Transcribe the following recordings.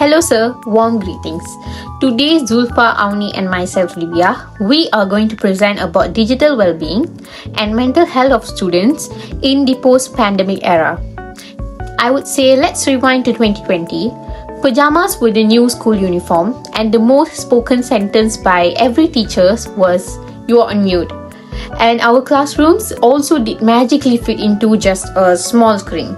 Hello sir, warm greetings. Today Zulfa, Auni and myself Livia, we are going to present about digital well-being and mental health of students in the post-pandemic era. I would say let's rewind to 2020. Pajamas were the new school uniform and the most spoken sentence by every teacher was "You are on mute." And our classrooms also did magically fit into just a small screen.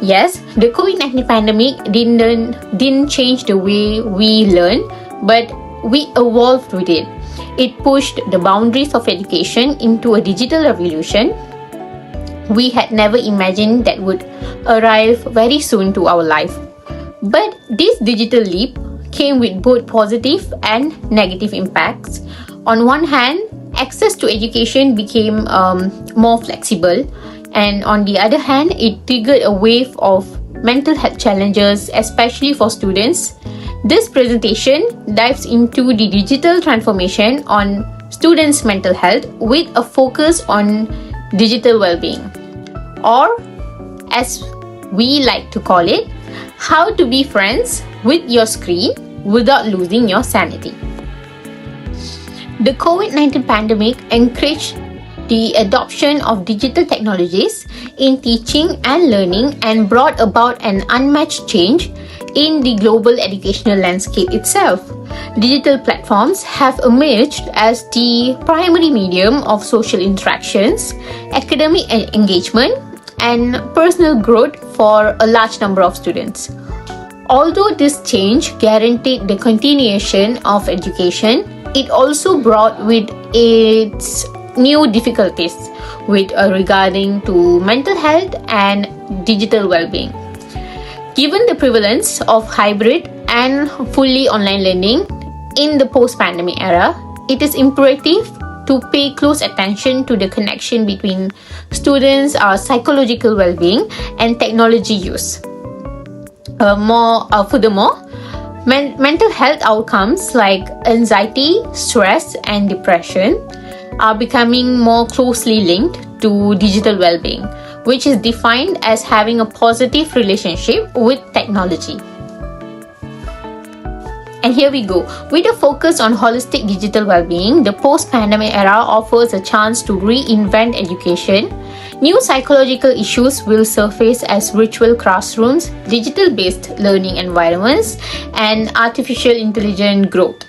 Yes, the COVID-19 pandemic didn't change the way we learn, but we evolved with it. It pushed the boundaries of education into a digital revolution we had never imagined that would arrive very soon to our life. But this digital leap came with both positive and negative impacts. On one hand, access to education became more flexible, and on the other hand, it triggered a wave of mental health challenges, especially for students. This presentation dives into the digital transformation on students' mental health with a focus on digital well-being, or as we like to call it, how to be friends with your screen without losing your sanity. The COVID-19 pandemic encouraged the adoption of digital technologies in teaching and learning and brought about an unmatched change in the global educational landscape itself. Digital platforms have emerged as the primary medium of social interactions, academic engagement, and personal growth for a large number of students. Although this change guaranteed the continuation of education, it also brought with its new difficulties regarding to mental health and digital well-being. Given the prevalence of hybrid and fully online learning in the post-pandemic era, it is imperative to pay close attention to the connection between students' psychological well-being and technology use. Furthermore, mental health outcomes like anxiety, stress, and depression are becoming more closely linked to digital well-being, which is defined as having a positive relationship with technology. And here we go. With a focus on holistic digital well-being, the post-pandemic era offers a chance to reinvent education. New psychological issues will surface as virtual classrooms, digital-based learning environments, and artificial intelligence growth.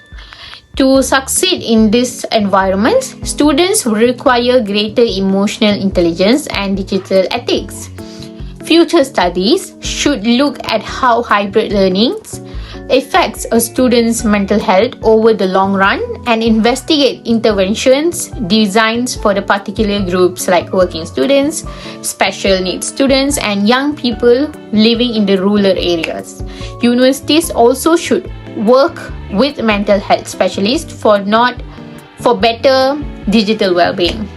To succeed in this environment, students will require greater emotional intelligence and digital ethics. Future studies should look at how hybrid learning affects a student's mental health over the long run and investigate interventions designed for the particular groups like working students, special needs students, and young people living in the rural areas. Universities also should work with mental health specialists for better digital well-being.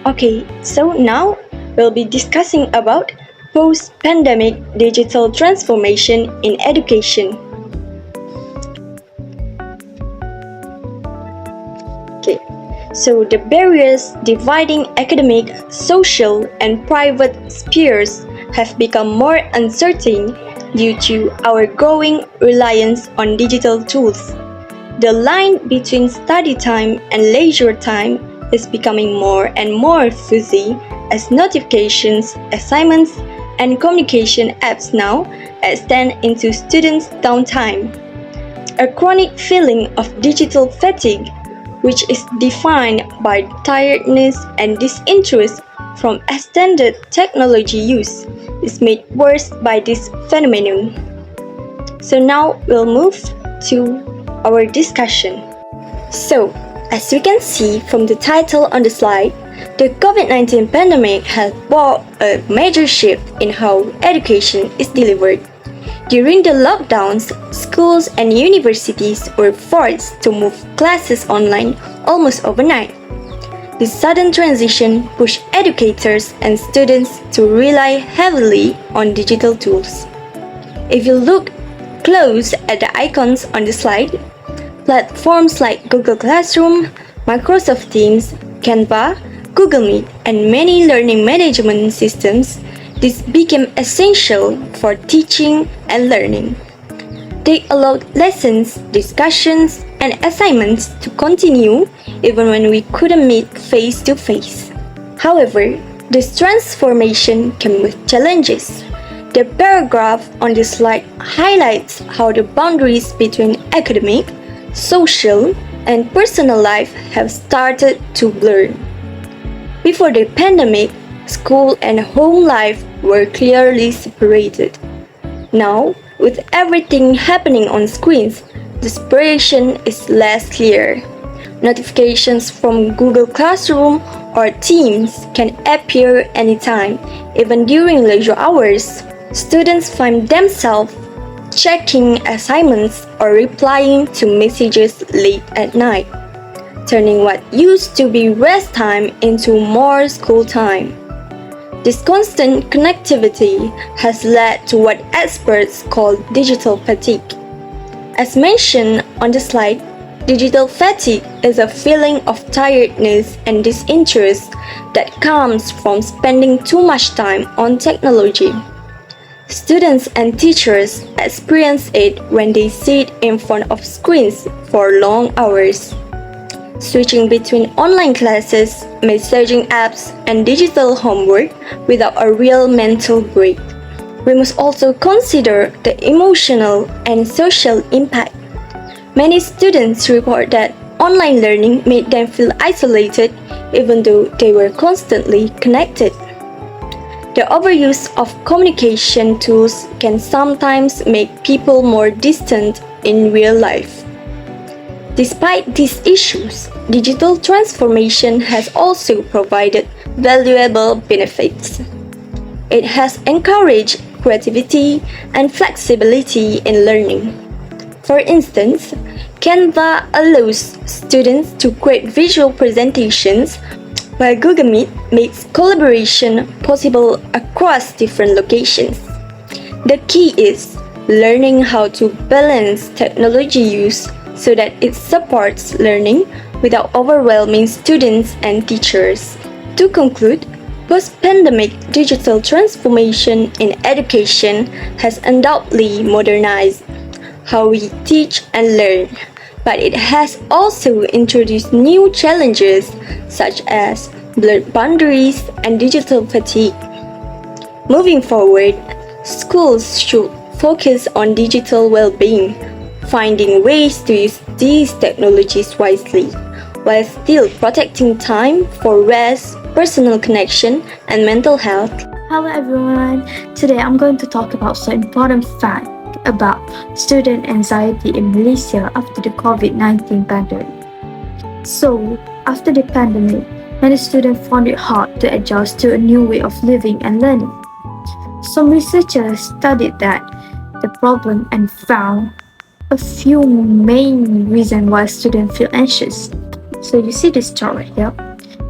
Okay, so now we'll be discussing about post-pandemic digital transformation in education. Okay, so the barriers dividing academic, social, and private spheres have become more uncertain due to our growing reliance on digital tools. The line between study time and leisure time is becoming more and more fuzzy as notifications, assignments, and communication apps now extend into students' downtime. A chronic feeling of digital fatigue, which is defined by tiredness and disinterest from extended technology use, is made worse by this phenomenon. So now we'll move to our discussion. So, as we can see from the title on the slide, the COVID-19 pandemic has brought a major shift in how education is delivered. During the lockdowns, schools and universities were forced to move classes online almost overnight. This sudden transition pushed educators and students to rely heavily on digital tools. If you look close at the icons on the slide, platforms like Google Classroom, Microsoft Teams, Canva, Google Meet, and many learning management systems This became essential for teaching and learning. They allowed lessons, discussions, and assignments to continue even when we couldn't meet face to face. However, this transformation came with challenges. The paragraph on this slide highlights how the boundaries between academic, social, and personal life have started to blur. Before the pandemic, school and home life were clearly separated. Now, with everything happening on screens, the separation is less clear. Notifications from Google Classroom or Teams can appear anytime, even during leisure hours. Students find themselves checking assignments or replying to messages late at night, turning what used to be rest time into more school time. This constant connectivity has led to what experts call digital fatigue. As mentioned on the slide, digital fatigue is a feeling of tiredness and disinterest that comes from spending too much time on technology. Students and teachers experience it when they sit in front of screens for long hours. Switching between online classes, messaging apps, and digital homework without a real mental break. We must also consider the emotional and social impact. Many students report that online learning made them feel isolated even though they were constantly connected. The overuse of communication tools can sometimes make people more distant in real life. Despite these issues, digital transformation has also provided valuable benefits. It has encouraged creativity and flexibility in learning. For instance, Canva allows students to create visual presentations, while Google Meet makes collaboration possible across different locations. The key is learning how to balance technology use so that it supports learning without overwhelming students and teachers. To conclude, post-pandemic digital transformation in education has undoubtedly modernized how we teach and learn, but it has also introduced new challenges such as blurred boundaries and digital fatigue. Moving forward, schools should focus on digital well-being, finding ways to use these technologies wisely, while still protecting time for rest, personal connection, and mental health. Hello everyone. Today I'm going to talk about some important fact about student anxiety in Malaysia after the COVID-19 pandemic. So, after the pandemic, many students found it hard to adjust to a new way of living and learning. Some researchers studied that the problem and found a few main reasons why students feel anxious. So you see this chart right here.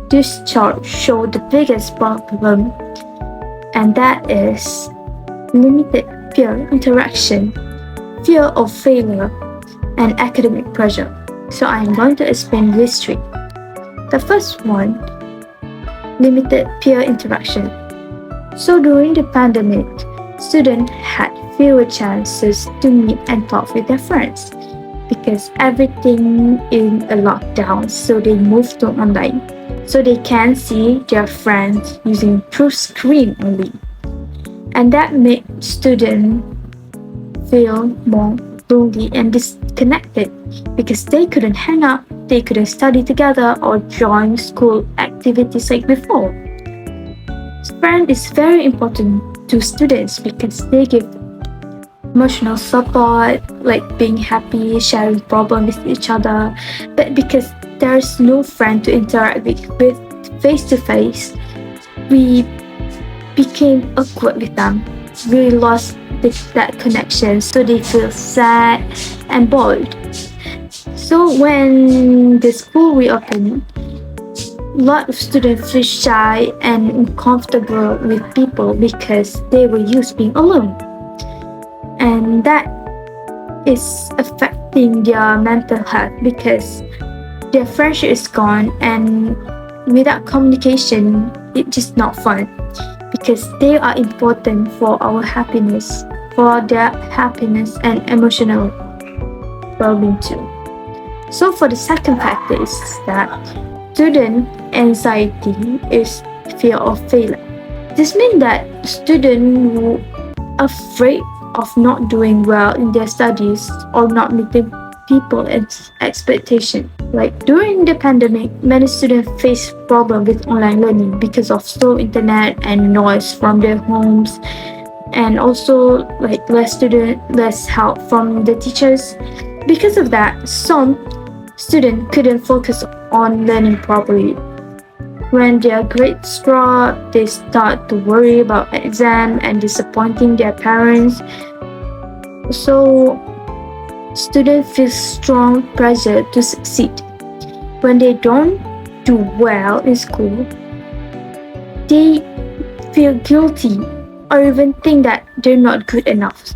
This chart shows the biggest problem, and that is limited peer interaction, fear of failure, and academic pressure. So I am going to explain these three. The first one, limited peer interaction. So during the pandemic, students had fewer chances to meet and talk with their friends because everything in a lockdown, so they moved to online. So they can see their friends using through screen only. And that made students feel more lonely and disconnected because they couldn't hang out, they couldn't study together or join school activities like before. Friends is very important to students because they give emotional support, like being happy, sharing problems with each other. But because there's no friend to interact with face to face, we became awkward with them. We lost that connection, so they feel sad and bored. So when the school reopened, a lot of students feel shy and uncomfortable with people because they were used to being alone. And that is affecting their mental health because their friendship is gone, and without communication, it's just not fun because they are important for our happiness, for their happiness and emotional well-being too. So for the second factor is that student anxiety is fear of failure. This means that students who are afraid of not doing well in their studies or not meeting people's expectation. Like during the pandemic, many students face problems with online learning because of slow internet and noise from their homes, and also like less help from the teachers. Because of that, some students couldn't focus on learning properly. When their grades drop, they start to worry about exam and disappointing their parents. So students feel strong pressure to succeed. When they don't do well in school, they feel guilty or even think that they're not good enough.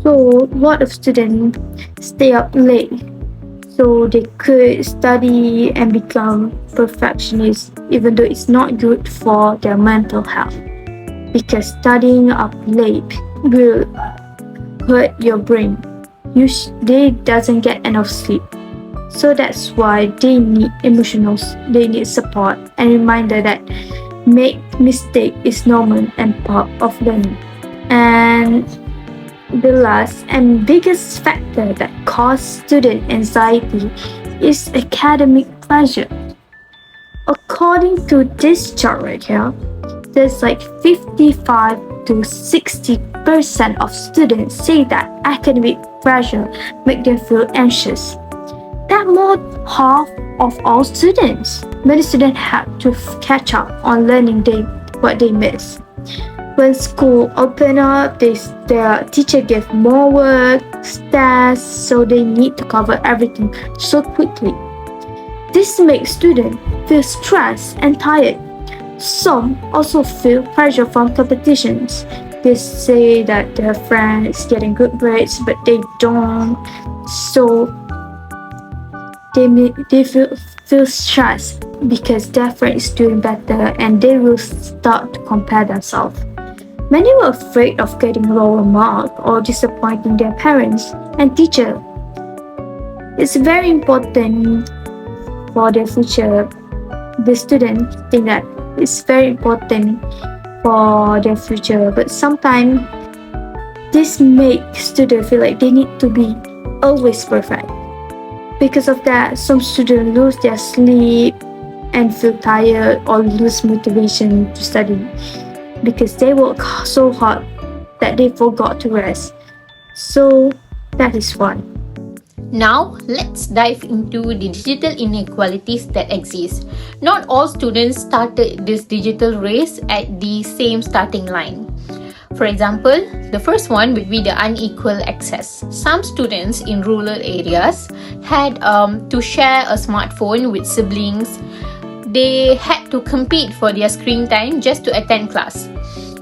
So a lot of students stay up late so they could study and become perfectionists, even though it's not good for their mental health, because studying up late will hurt your brain. They doesn't get enough sleep, so that's why they need support and reminder that make mistake is normal and part of learning. And the last and biggest factor that causes student anxiety is academic pressure. According to this chart right here, there's like 55 to 60% of students say that academic pressure make them feel anxious. That more half of all students. Many students have to catch up on learning what they miss. When school open up, their teacher give more work, tests, so they need to cover everything so quickly. This makes students feel stressed and tired. Some also feel pressure from competitions. They say that their friend is getting good grades, but they don't. So they feel stressed because their friend is doing better, and they will start to compare themselves. Many were afraid of getting lower marks or disappointing their parents and teacher. It's very important for their future. The students think that it's very important for their future, but sometimes this makes students feel like they need to be always perfect. Because of that, some students lose their sleep and feel tired or lose motivation to study, because they work so hard that they forgot to rest. So that is one. Now, let's dive into the digital inequalities that exist. Not all students started this digital race at the same starting line. For example, the first one would be the unequal access. Some students in rural areas had to share a smartphone with siblings. They had to compete for their screen time just to attend class.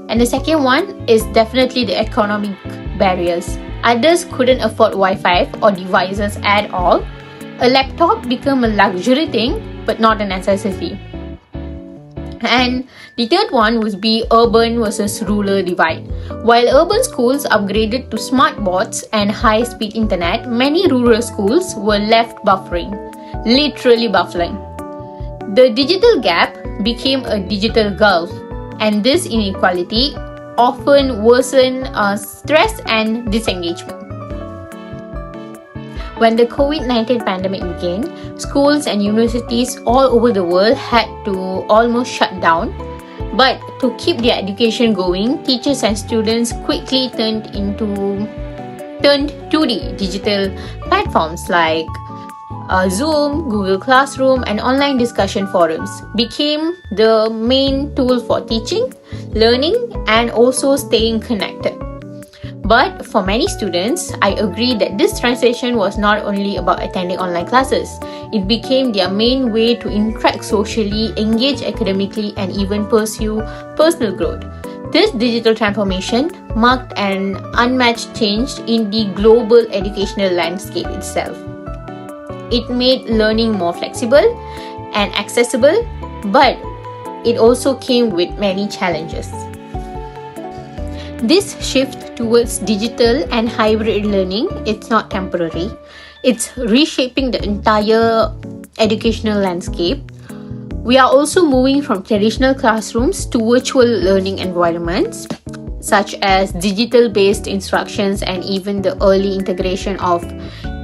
And the second one is definitely the economic barriers. Others couldn't afford Wi-Fi or devices at all. A laptop became a luxury thing, but not a necessity. And the third one would be urban versus rural divide. While urban schools upgraded to smart boards and high-speed internet, many rural schools were left buffering, literally buffering. The digital gap became a digital gulf, and this inequality often worsened stress and disengagement. When the COVID-19 pandemic began, schools and universities all over the world had to almost shut down. But to keep their education going, teachers and students quickly turned to the digital platforms like Zoom, Google Classroom, and online discussion forums became the main tool for teaching, learning, and also staying connected. But for many students, I agree that this transition was not only about attending online classes. It became their main way to interact socially, engage academically, and even pursue personal growth. This digital transformation marked an unmatched change in the global educational landscape itself. It made learning more flexible and accessible, but it also came with many challenges. This shift towards digital and hybrid learning, it's not temporary. It's reshaping the entire educational landscape. We are also moving from traditional classrooms to virtual learning environments, such as digital-based instructions and even the early integration of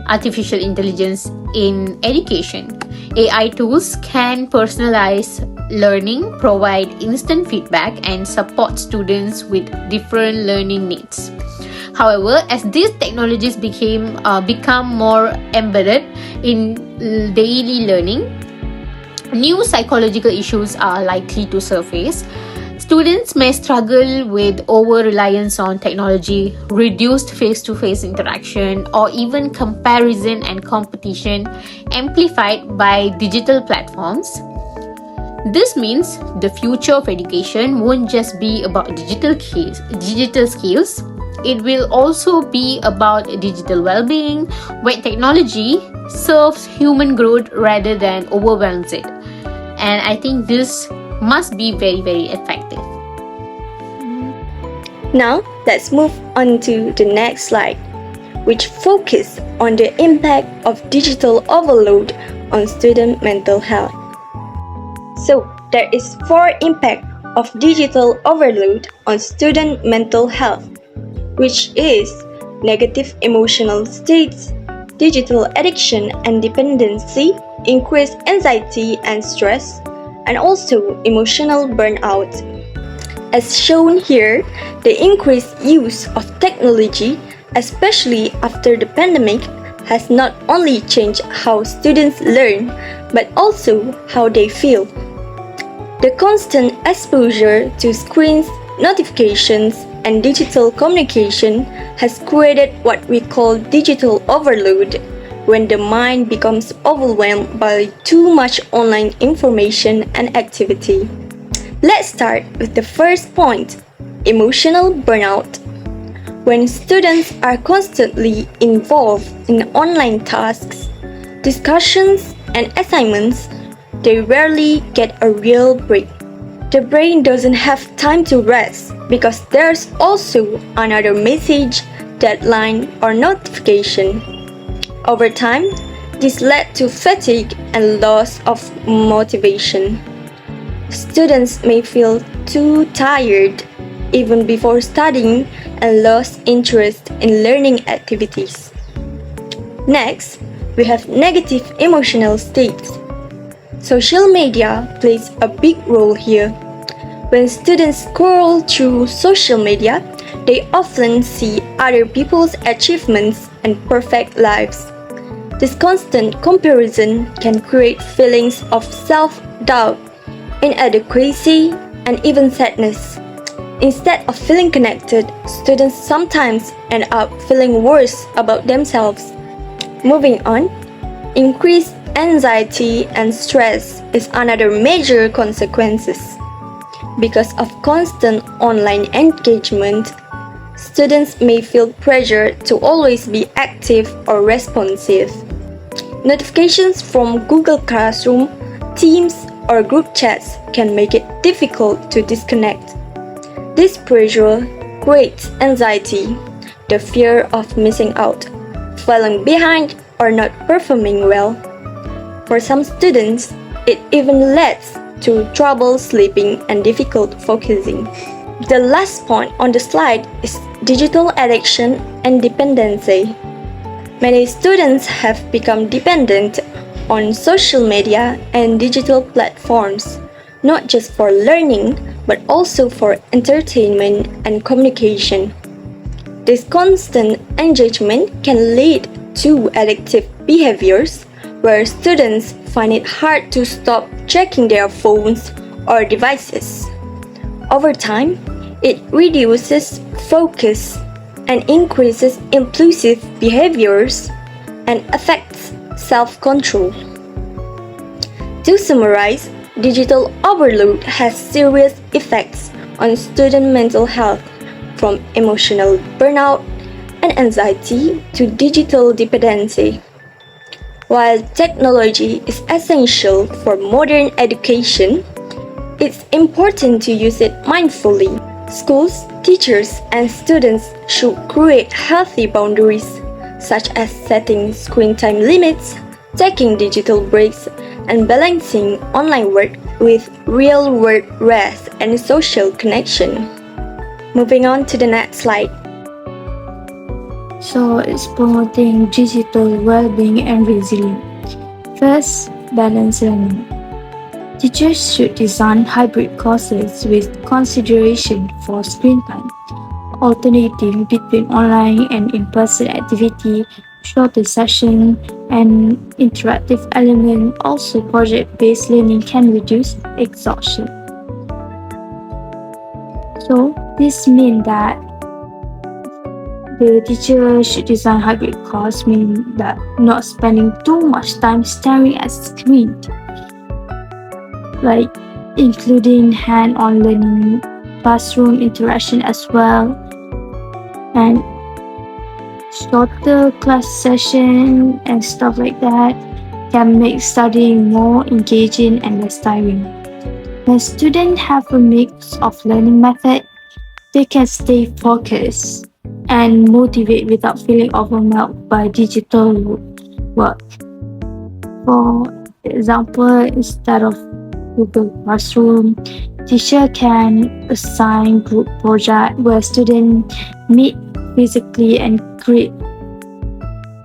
artificial intelligence in education. AI tools can personalize learning, provide instant feedback, and support students with different learning needs. However, as these technologies become more embedded in daily learning, new psychological issues are likely to surface. Students may struggle with over-reliance on technology, reduced face-to-face interaction, or even comparison and competition amplified by digital platforms. This means the future of education won't just be about digital skills. It will also be about digital well-being, where technology serves human growth rather than overwhelms it. And I think this must be very, very effective. Now, let's move on to the next slide, which focuses on the impact of digital overload on student mental health. So, there is 4 impact of digital overload on student mental health, which is negative emotional states, digital addiction and dependency, increased anxiety and stress, and also emotional burnout. As shown here, the increased use of technology, especially after the pandemic, has not only changed how students learn, but also how they feel. The constant exposure to screens, notifications, and digital communication has created what we call digital overload, when the mind becomes overwhelmed by too much online information and activity. Let's start with the first point, emotional burnout. When students are constantly involved in online tasks, discussions, and assignments, they rarely get a real break. The brain doesn't have time to rest because there's also another message, deadline, or notification. Over time, this led to fatigue and loss of motivation. Students may feel too tired even before studying and lost interest in learning activities. Next, we have negative emotional states. Social media plays a big role here. When students scroll through social media, they often see other people's achievements and perfect lives. This constant comparison can create feelings of self-doubt, inadequacy, and even sadness. Instead of feeling connected, students sometimes end up feeling worse about themselves. Moving on, increased anxiety and stress is another major consequences. Because of constant online engagement, students may feel pressure to always be active or responsive. Notifications from Google Classroom, Teams, or group chats can make it difficult to disconnect. This pressure creates anxiety, the fear of missing out, falling behind, or not performing well. For some students, it even leads to trouble sleeping and difficult focusing. The last point on the slide is digital addiction and dependency. Many students have become dependent on social media and digital platforms, not just for learning, but also for entertainment and communication. This constant engagement can lead to addictive behaviors, where students find it hard to stop checking their phones or devices. Over time, it reduces focus and increases impulsive behaviors and affects self-control. To summarize, digital overload has serious effects on student mental health, from emotional burnout and anxiety to digital dependency. While technology is essential for modern education, It's important to use it mindfully. Schools, teachers, and students should create healthy boundaries, such as setting screen time limits, taking digital breaks, and balancing online work with real-world rest and social connection. Moving on to the next slide. So it's promoting digital well-being and resilience. First, balance learning. Teachers should design hybrid courses with consideration for screen time, alternating between online and in-person activity, shorter session, and interactive element. Also, project-based learning can reduce exhaustion. So this means that the teacher should design hybrid course, mean that not spending too much time staring at screen, like including hand-on learning, classroom interaction as well, and shorter class session and stuff like that can make studying more engaging and less tiring. When students have a mix of learning methods, they can stay focused and motivate without feeling overwhelmed by digital work. For example, instead of Google Classroom, teacher can assign group project where students meet physically and create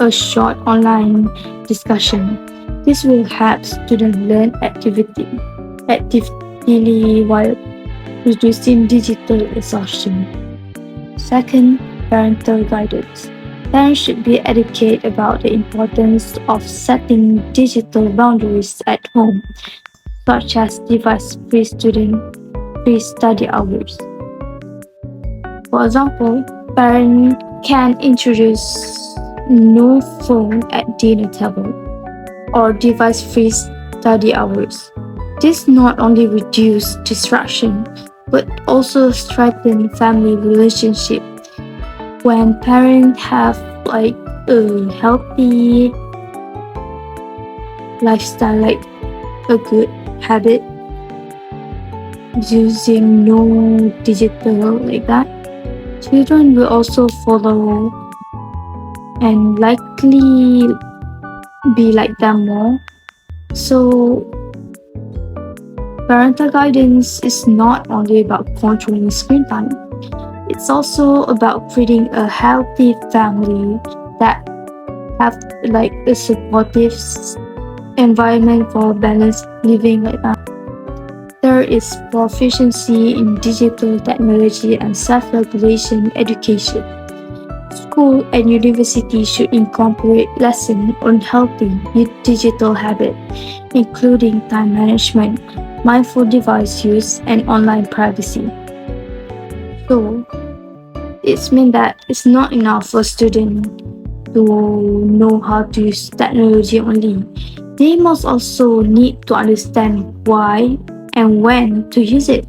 a short online discussion. This will help students learn actively while reducing digital exhaustion. Second, parental guidance. Parents should be educated about the importance of setting digital boundaries at home, such as device-free study hours. For example, parents can introduce no phone at dinner table or device-free study hours. This not only reduces distraction, but also strengthen family relationship. When parents have a healthy lifestyle, like a good habit, using no digital like that, children will also follow and likely be like them more. So parental guidance is not only about controlling screen time, it's also about creating a healthy family that have a supportive environment for balanced living like that. There is proficiency in digital technology and self-regulation education. School and university should incorporate lessons on healthy digital habits, including time management, mindful device use, and online privacy. So, it means that it's not enough for students to know how to use technology only. They must also need to understand why and when to use it.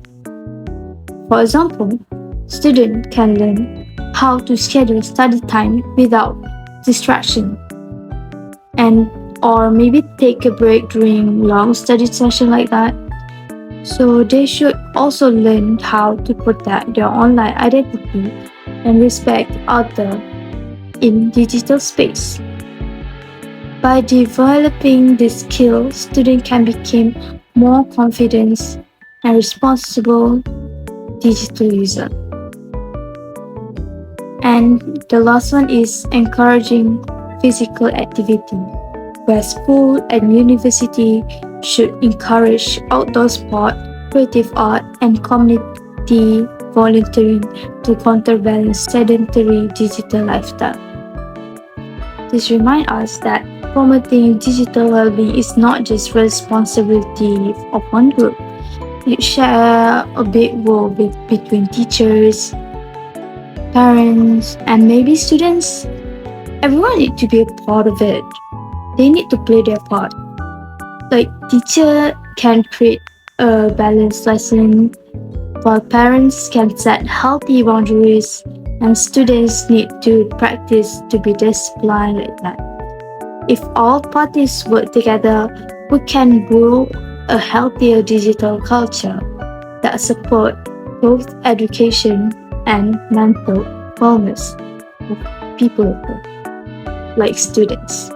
For example, students can learn how to schedule study time without distraction, and or maybe take a break during long study session like that. So they should also learn how to protect their online identity and respect others in digital space. By developing this skill, students can become more confident and responsible digital user. And the last one is encouraging physical activity, where school and university should encourage outdoor sport, creative art, and community volunteering to counterbalance sedentary digital lifestyle. This reminds us that promoting digital well-being is not just responsibility of one group. It shares a big role between teachers, parents, and maybe students. Everyone needs to be a part of it. They need to play their part. Like teacher can create a balanced lesson, while parents can set healthy boundaries, and students need to practice to be disciplined like that. If all parties work together, we can grow a healthier digital culture. that support both education and mental wellness of people like students.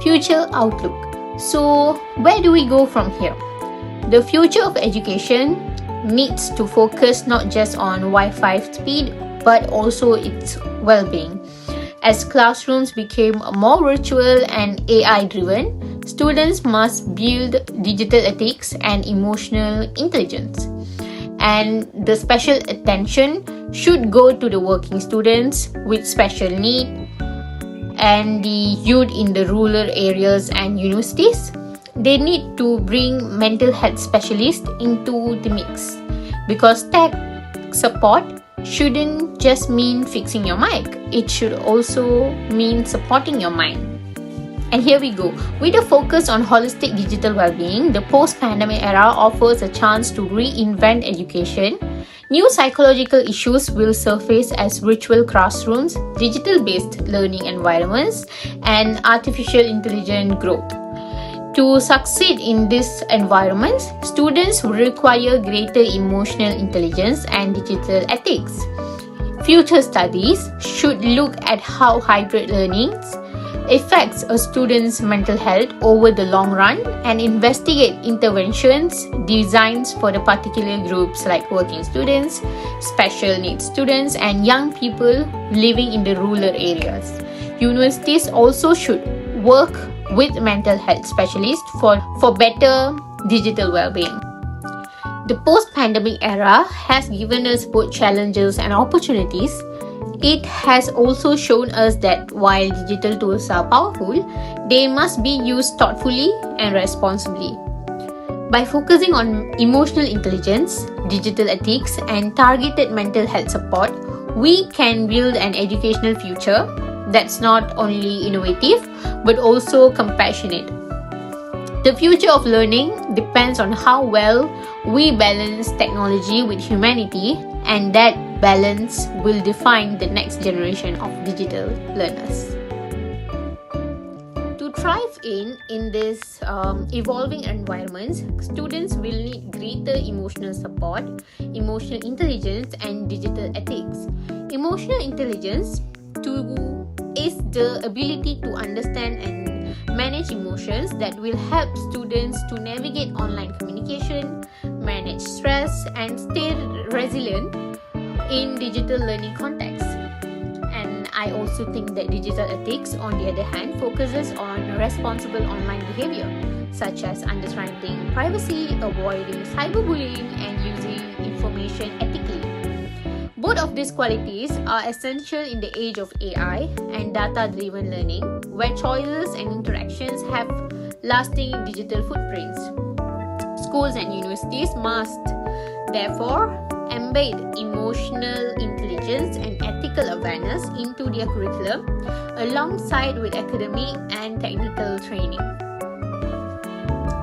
Future outlook. So, where do we go from here? The future of education needs to focus not just on Wi-Fi speed but also its well-being. As classrooms became more virtual and AI-driven, students must build digital ethics and emotional intelligence. And the special attention should go to the working students with special need and the youth in the rural areas and universities. They need to bring mental health specialists into the mix because tech support shouldn't just mean fixing your mic, it should also mean supporting your mind. And here we go. With a focus on holistic digital well-being, the post-pandemic era offers a chance to reinvent education. New psychological issues will surface as virtual classrooms, digital-based learning environments, and artificial intelligence growth. To succeed in these environments, students will require greater emotional intelligence and digital ethics. Future studies should look at how hybrid learning affects a student's mental health over the long run and investigate interventions designed for the particular groups like working students, special needs students, and young people living in the rural areas. Universities also should work with mental health specialists for better digital well-being. The post-pandemic era has given us both challenges and opportunities. It has also shown us that while digital tools are powerful, they must be used thoughtfully and responsibly. By focusing on emotional intelligence, digital ethics, and targeted mental health support, we can build an educational future that's not only innovative but also compassionate. The future of learning depends on how well we balance technology with humanity, and that balance will define the next generation of digital learners. To thrive in this evolving environments, students will need greater emotional support, emotional intelligence, and digital ethics. Emotional intelligence is the ability to understand and manage emotions that will help students to navigate online communication, manage stress, and stay resilient in digital learning contexts. And I also think that digital ethics, on the other hand, focuses on responsible online behavior, such as understanding privacy, avoiding cyberbullying, and using information ethically. Both of these qualities are essential in the age of AI and data-driven learning, where choices and interactions have lasting digital footprints. Schools and universities must, therefore, embed emotional intelligence and ethical awareness into their curriculum, alongside with academic and technical training.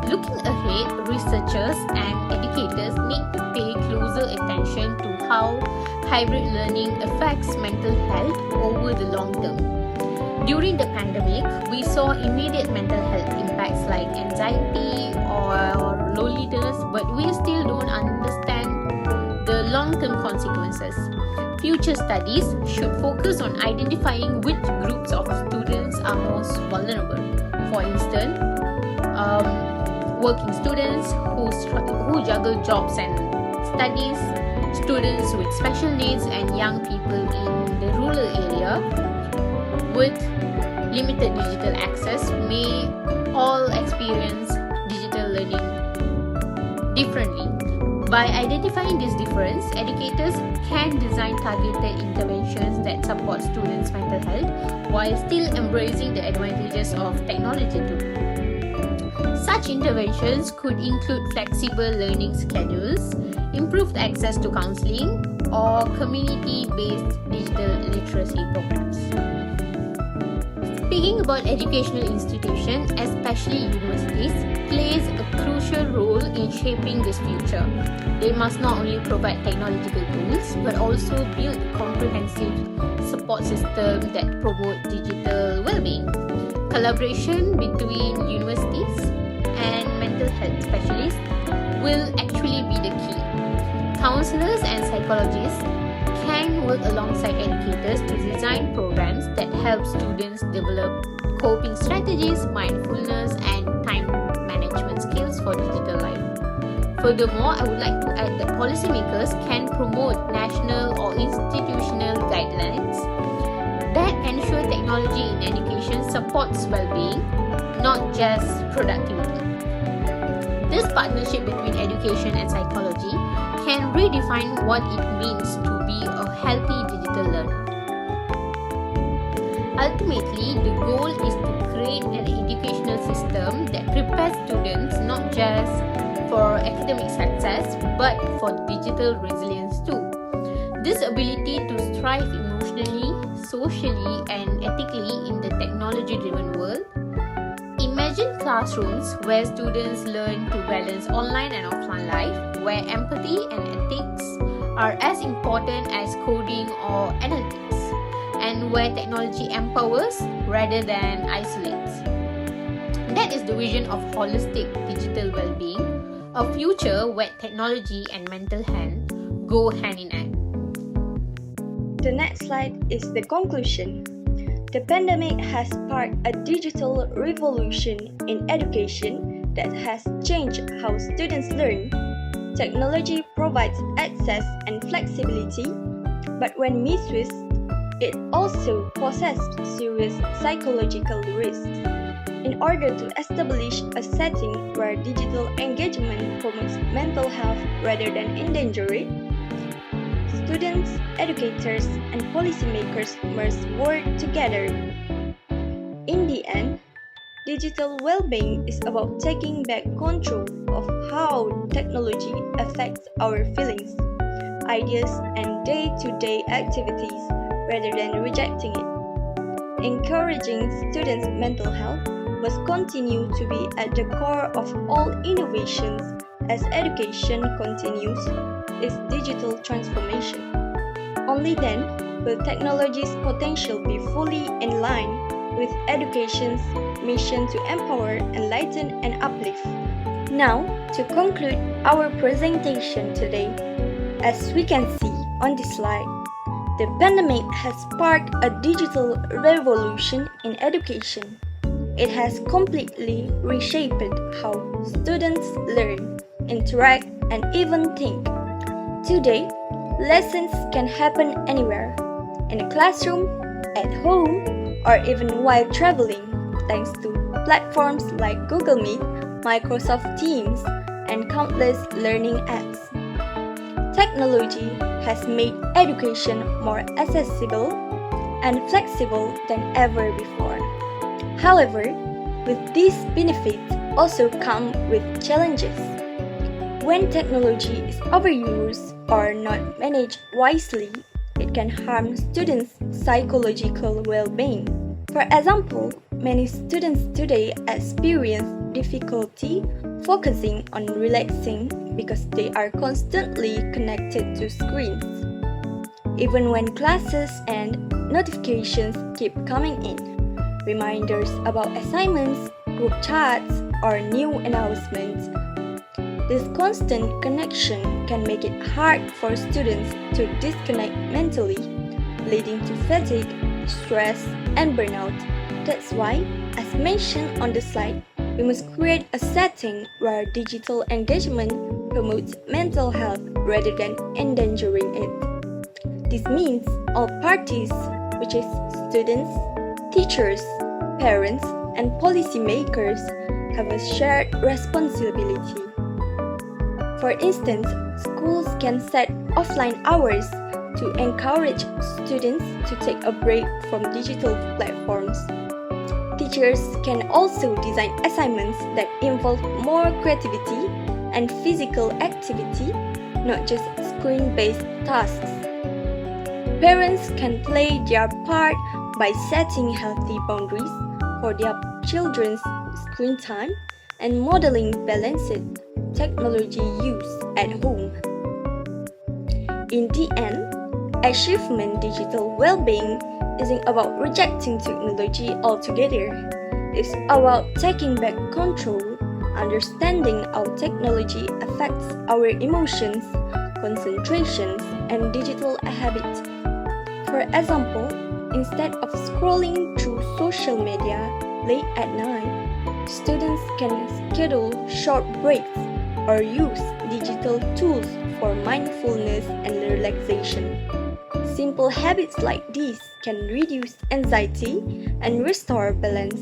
Looking ahead, researchers and educators need to pay closer attention to how hybrid learning affects mental health over the long term. During the pandemic, we saw immediate mental health impacts like anxiety or loneliness, but we still don't understand the long-term consequences. Future studies should focus on identifying which groups of students are most vulnerable. For instance, working students who juggle jobs and studies, students with special needs, and young people in the rural area with limited digital access may all experience digital learning differently. By identifying this difference, educators can design targeted interventions that support students' mental health while still embracing the advantages of technology too. Such interventions could include flexible learning schedules, improved access to counseling, or community-based digital literacy programs. Speaking about educational institutions, especially universities, plays a crucial role in shaping this future. They must not only provide technological tools, but also build comprehensive support systems that promote digital well-being. Collaboration between universities and mental health specialists will actually be the key. Counselors and psychologists can work alongside educators to design programs that help students develop coping strategies, mindfulness, and time management skills for digital life. Furthermore, I would like to add that policymakers can promote national or institutional guidelines that ensure technology in education supports well-being, not just productivity. This partnership between education and psychology can redefine what it means to be a healthy digital learner. Ultimately, the goal is to create an educational system that prepares students not just for academic success but for digital resilience too. This ability to thrive emotionally, socially, and ethically in the technology-driven world. Imagine classrooms where students learn to balance online and offline life, where empathy and ethics are as important as coding or analytics, and where technology empowers rather than isolates. That is the vision of holistic digital well-being, a future where technology and mental health go hand in hand. The next slide is the conclusion. The pandemic has sparked a digital revolution in education that has changed how students learn. Technology provides access and flexibility, but when misused, it also poses serious psychological risks. In order to establish a setting where digital engagement promotes mental health rather than endanger it, students, educators, and policymakers must work together. In the end, digital well-being is about taking back control of how technology affects our feelings, ideas, and day-to-day activities rather than rejecting it. Encouraging students' mental health must continue to be at the core of all innovations as education continues its digital transformation. Only then will technology's potential be fully in line with education's mission to empower, enlighten, and uplift. Now, to conclude our presentation today, as we can see on this slide, the pandemic has sparked a digital revolution in education. It has completely reshaped how students learn, interact, and even think. Today, lessons can happen anywhere, in a classroom, at home, or even while traveling, thanks to platforms like Google Meet, Microsoft Teams, and countless learning apps. Technology has made education more accessible and flexible than ever before. However, with these benefits also come with challenges. When technology is overused or not managed wisely, it can harm students' psychological well-being. For example, many students today experience difficulty focusing on relaxing because they are constantly connected to screens. Even when classes and notifications keep coming in, reminders about assignments, group chats, or new announcements, this constant connection can make it hard for students to disconnect mentally, leading to fatigue, stress, and burnout. That's why, as mentioned on the slide, we must create a setting where digital engagement promotes mental health rather than endangering it. This means all parties, which is students, teachers, parents, and policymakers, have a shared responsibility. For instance, schools can set offline hours to encourage students to take a break from digital platforms. Teachers can also design assignments that involve more creativity and physical activity, not just screen-based tasks. Parents can play their part by setting healthy boundaries for their children's screen time and modeling balanced technology use at home. In the end, achieving digital well-being isn't about rejecting technology altogether. It's about taking back control, understanding how technology affects our emotions, concentrations, and digital habits. For example, instead of scrolling through social media late at night, students can schedule short breaks or use digital tools for mindfulness and relaxation. Simple habits like these can reduce anxiety and restore balance.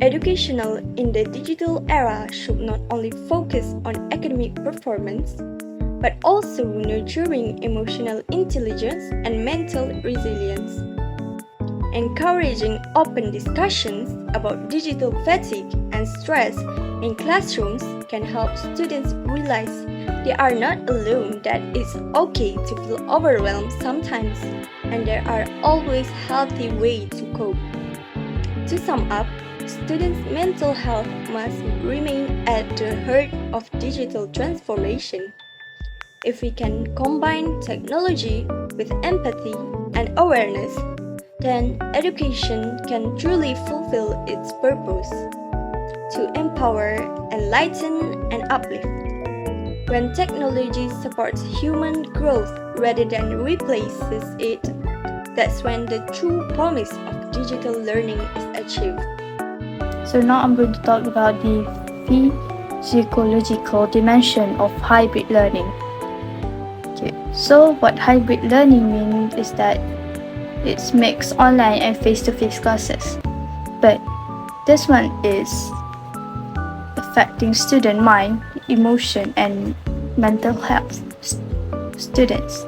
Educational in the digital era should not only focus on academic performance, but also nurturing emotional intelligence and mental resilience. Encouraging open discussions about digital fatigue and stress in classrooms can help students realize they are not alone, that it's okay to feel overwhelmed sometimes, and there are always healthy ways to cope. To sum up, students' mental health must remain at the heart of digital transformation. If we can combine technology with empathy and awareness, then education can truly fulfill its purpose to empower, enlighten, and uplift. When technology supports human growth rather than replaces it, that's when the true promise of digital learning is achieved. So now I'm going to talk about the physiological dimension of hybrid learning. Okay, so what hybrid learning means is that it's mixed online and face-to-face classes. But this one is affecting student mind, emotion, and mental health students.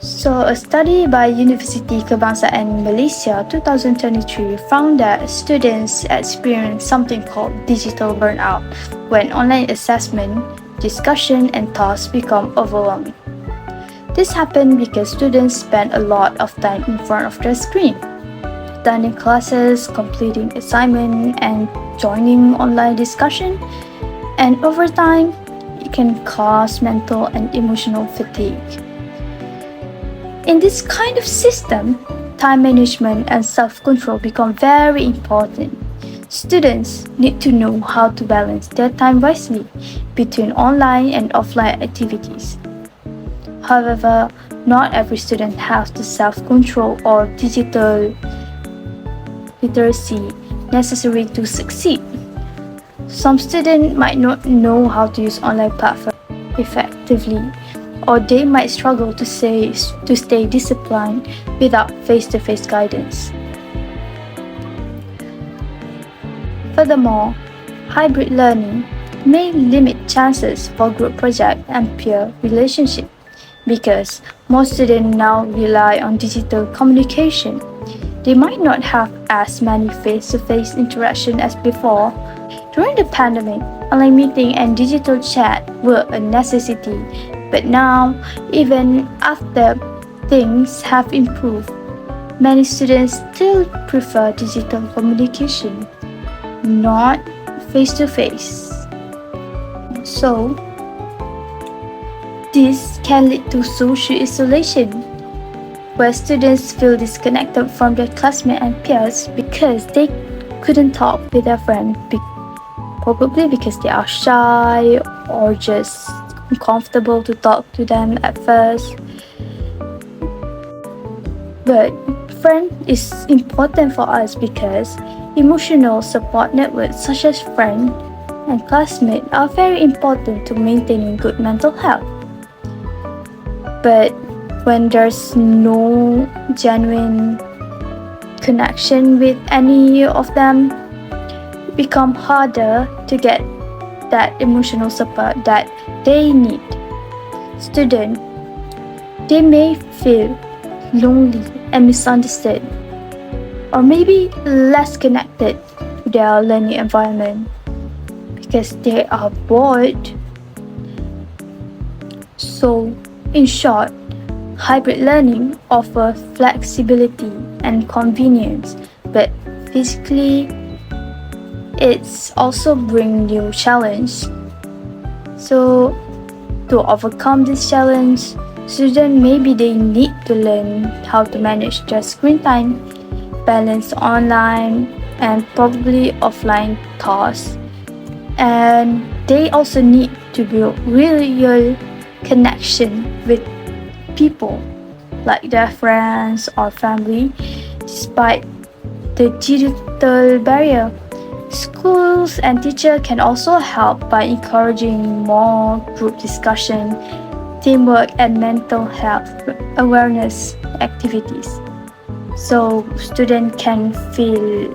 So a study by University Kebangsaan Malaysia 2023 found that students experience something called digital burnout when online assessment, discussion, and tasks become overwhelming. This happened because students spend a lot of time in front of their screen, attending classes, completing assignments, and joining online discussion, and over time, it can cause mental and emotional fatigue. In this kind of system, time management and self-control become very important. Students need to know how to balance their time wisely between online and offline activities. However, not every student has the self-control or digital literacy necessary to succeed. Some students might not know how to use online platforms effectively, or they might struggle to stay disciplined without face-to-face guidance. Furthermore, hybrid learning may limit chances for group project and peer relationship because most students now rely on digital communication. They might not have as many face-to-face interactions as before. During the pandemic, online meeting and digital chat were a necessity, but now, even after things have improved, many students still prefer digital communication, not face-to-face. So, this can lead to social isolation, where students feel disconnected from their classmates and peers because they couldn't talk with their friends, probably because they are shy or just uncomfortable to talk to them at first. But friend is important for us because emotional support networks such as friends and classmates are very important to maintaining good mental health. But when there's no genuine connection with any of them, it becomes harder to get that emotional support that they need. Students, they may feel lonely and misunderstood, or maybe less connected to their learning environment because they are bored. So, in short, hybrid learning offers flexibility and convenience, but physically, it's also bring new challenge. So, to overcome this challenge, students maybe they need to learn how to manage their screen time, balance online and probably offline tasks. And they also need to build real connection with people like their friends or family despite the digital barrier. Schools and teachers can also help by encouraging more group discussion, teamwork, and mental health awareness activities. So students can feel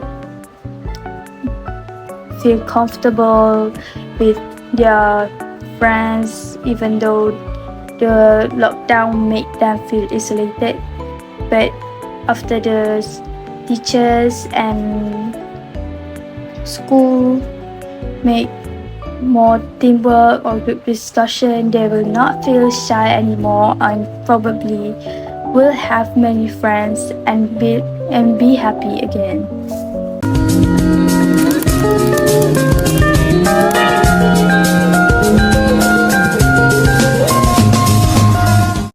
comfortable with their friends even though the lockdown made them feel isolated. But after the teachers and school make more teamwork or group discussion, they will not feel shy anymore and probably will have many friends and be happy again.